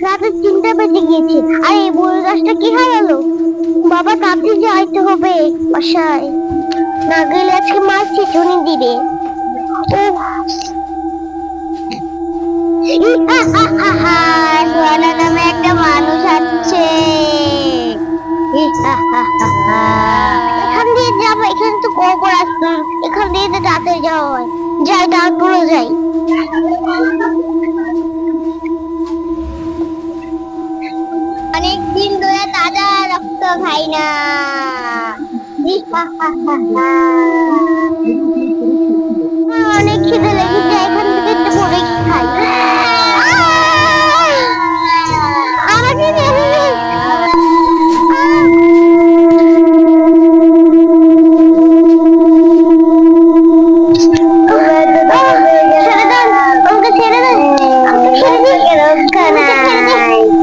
রাতে 3টা বেজে গিয়েছে, আর এই বড় গাছটা কি হারালো? বাবা তাড়াতাড়ি যাইতে হবে বাসায়, না গেলে আজকে মা চিঠুনি দিবে। সোয়ানা নামে একটা মানুষ আছে। এখান দিয়ে যাবো, এখানে তো গোবর আসতো, এখান দিয়ে তো তাড়াতাড়ি যাওয়া হয়। যাই, তারপরে যাই। অনেকদিন ধরে তাজা রক্ত খাই না। অনেক খিদে লেগেছে, এখান থেকে একটু পরে খাই। আমাকে ছেড়ে দেন, আমাকে ছেড়ে দেন, আমাকে ছেড়ে দিন, আমাকে ছেড়ে দে,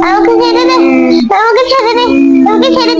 আমাকে ছেড়ে দে, আমাকে ছেড়ে দে, আমাকে ছেড়ে দে।